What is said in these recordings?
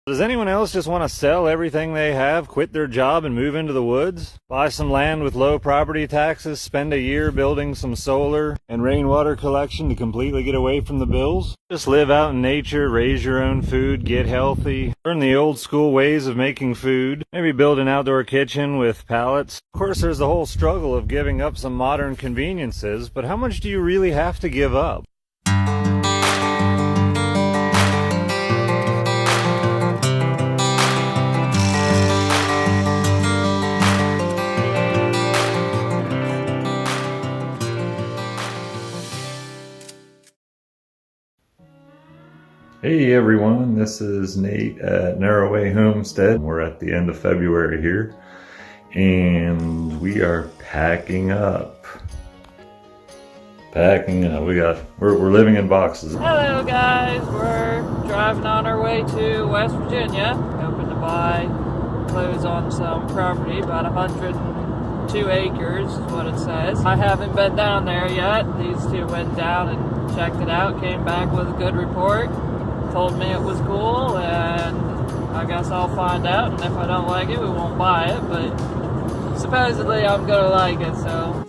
Does anyone else just want to sell everything they have, quit their job, and move into the woods? Buy some land with low property taxes, spend a year building some solar and rainwater collection to completely get away from the bills? Just live out in nature, raise your own food, get healthy, learn the old school ways of making food, maybe build an outdoor kitchen with pallets. Of course, there's the whole struggle of giving up some modern conveniences, but how much do you really have to give up? Hey everyone, this is Nate at Narrowway Homestead. We're at the end of February here, and we are packing up. We're living in boxes. Hello guys, we're driving on our way to West Virginia, hoping to buy, close on some property, about 102 acres is what it says. I haven't been down there yet. These two went down and checked it out, came back with a good report. Told me it was cool, and I guess I'll find out, and if I don't like it, we won't buy it, but supposedly I'm gonna like it, so.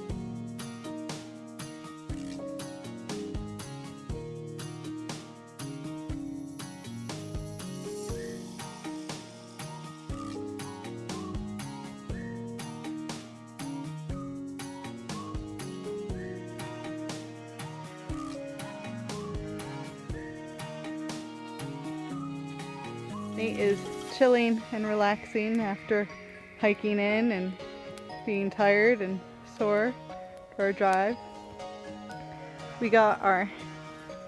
Nate is chilling and relaxing after hiking in and being tired and sore for our drive. We got our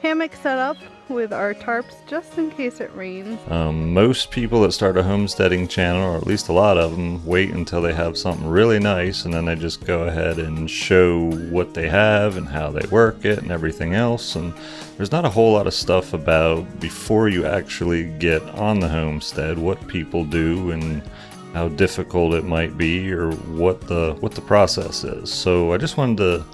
hammock set up with our tarps just in case it rains. Most people that start a homesteading channel, or at least a lot of them, wait until they have something really nice and then they just go ahead and show what they have and how they work it and everything else. And there's not a whole lot of stuff about before you actually get on the homestead, what people do and how difficult it might be, or what the process is. So I just wanted to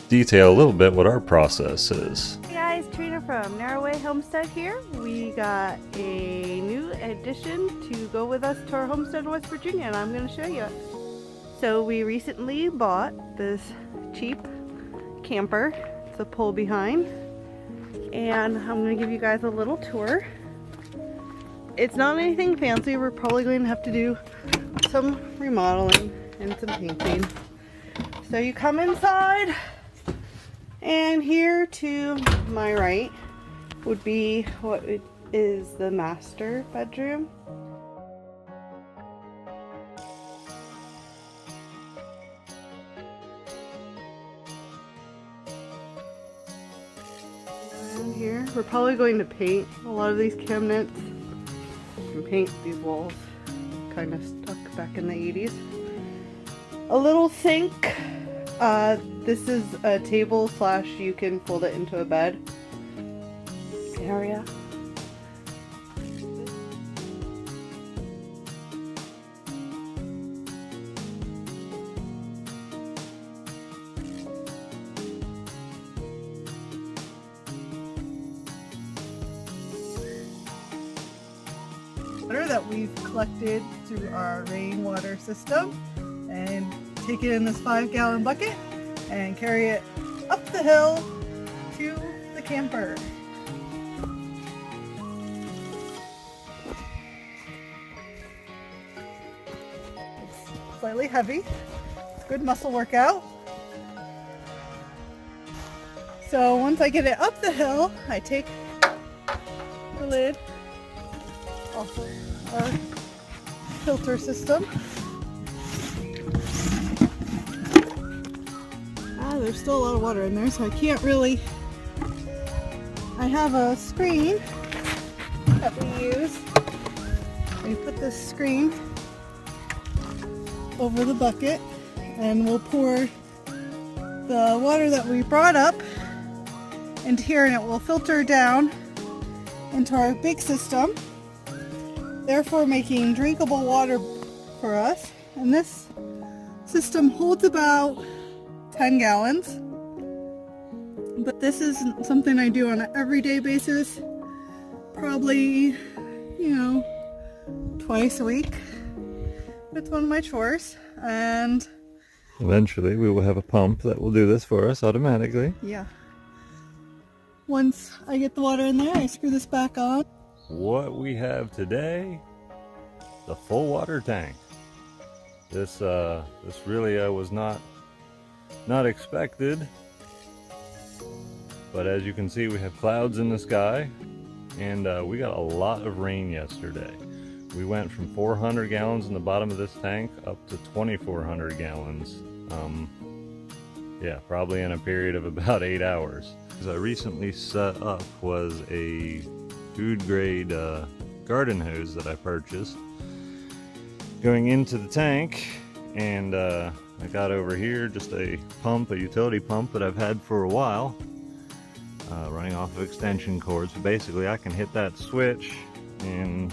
detail a little bit what our process is. Hey guys, Trina from Narrowway Homestead here. We got a new addition to go with us to our homestead in West Virginia, and I'm going to show you. So we recently bought this cheap camper. It's a pull behind, and I'm going to give you guys a little tour. It's not anything fancy. We're probably going to have to do some remodeling and some painting. So you come inside, and here to my right would be what is the master bedroom. And here, we're probably going to paint a lot of these cabinets and paint these walls. Kind of stuck back in the 80s. A little sink. This is a table slash you can fold it into a bed area. Water that we've collected through our rainwater system and take it in this 5-gallon bucket and carry it up the hill to the camper. It's slightly heavy. It's a good muscle workout. So once I get it up the hill, I take the lid off of our filter system. There's still a lot of water in there, so I can't really. I have a screen that we use. We put this screen over the bucket, and we'll pour the water that we brought up into here, and it will filter down into our big system, therefore making drinkable water for us. And this system holds about 10 gallons, but this is something I do on an everyday basis, probably, twice a week. It's one of my chores, and Eventually we will have a pump that will do this for us automatically. yeah. Once I get the water in there, I screw this back on. What we have today, the full water tank. This really was not expected, but as you can see, we have clouds in the sky, and we got a lot of rain yesterday. We went from 400 gallons in the bottom of this tank up to 2,400 gallons. Yeah, probably in a period of about 8 hours. As I recently set up was a food grade garden hose that I purchased going into the tank, and I got over here just a pump, a utility pump that I've had for a while, running off of extension cords. So basically I can hit that switch and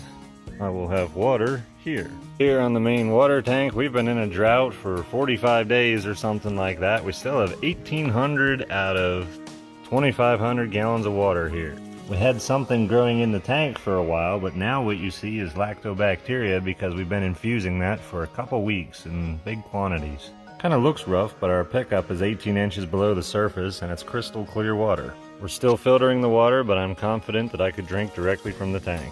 I will have water here. Here on the main water tank, we've been in a drought for 45 days or something like that. We still have 1,800 out of 2,500 gallons of water here. We had something growing in the tank for a while, but now what you see is lactobacteria because we've been infusing that for a couple weeks in big quantities. Kind of looks rough, but our pickup is 18 inches below the surface and it's crystal clear water. We're still filtering the water, but I'm confident that I could drink directly from the tank.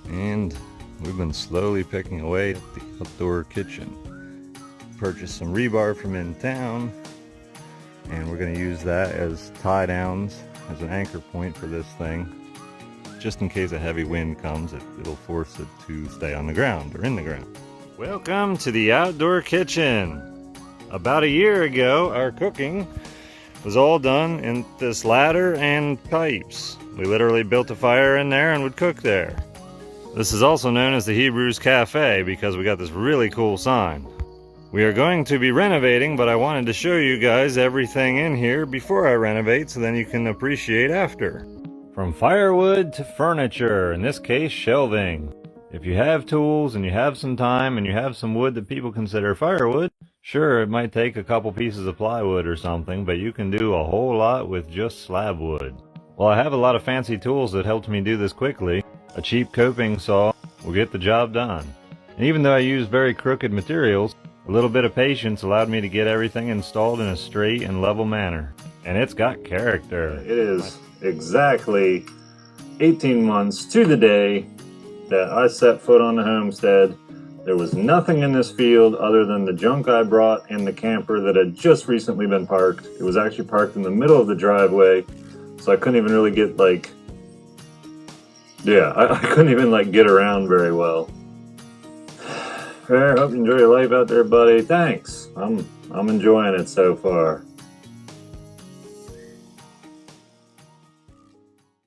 And we've been slowly picking away at the outdoor kitchen. Purchased some rebar from in town, and we're going to use that as tie downs as an anchor point for this thing. Just in case a heavy wind comes, it'll force it to stay on the ground or in the ground. Welcome to the outdoor kitchen. About a year ago, our cooking was all done in this ladder and pipes. We literally built a fire in there and would cook there. This is also known as the Hebrews Cafe because we got this really cool sign. We are going to be renovating, but I wanted to show you guys everything in here before I renovate so then you can appreciate after. From firewood to furniture, in this case shelving. If you have tools and you have some time and you have some wood that people consider firewood, sure, it might take a couple pieces of plywood or something, but you can do a whole lot with just slab wood. Well, I have a lot of fancy tools that helped me do this quickly. A cheap coping saw will get the job done. And even though I used very crooked materials, a little bit of patience allowed me to get everything installed in a straight and level manner. And it's got character. It is exactly 18 months to the day that I set foot on the homestead. There was nothing in this field other than the junk I brought and the camper that had just recently been parked. It was actually parked in the middle of the driveway, so I couldn't even really get I couldn't even get around very well. Fair, hope you enjoy your life out there, buddy. Thanks. I'm enjoying it so far.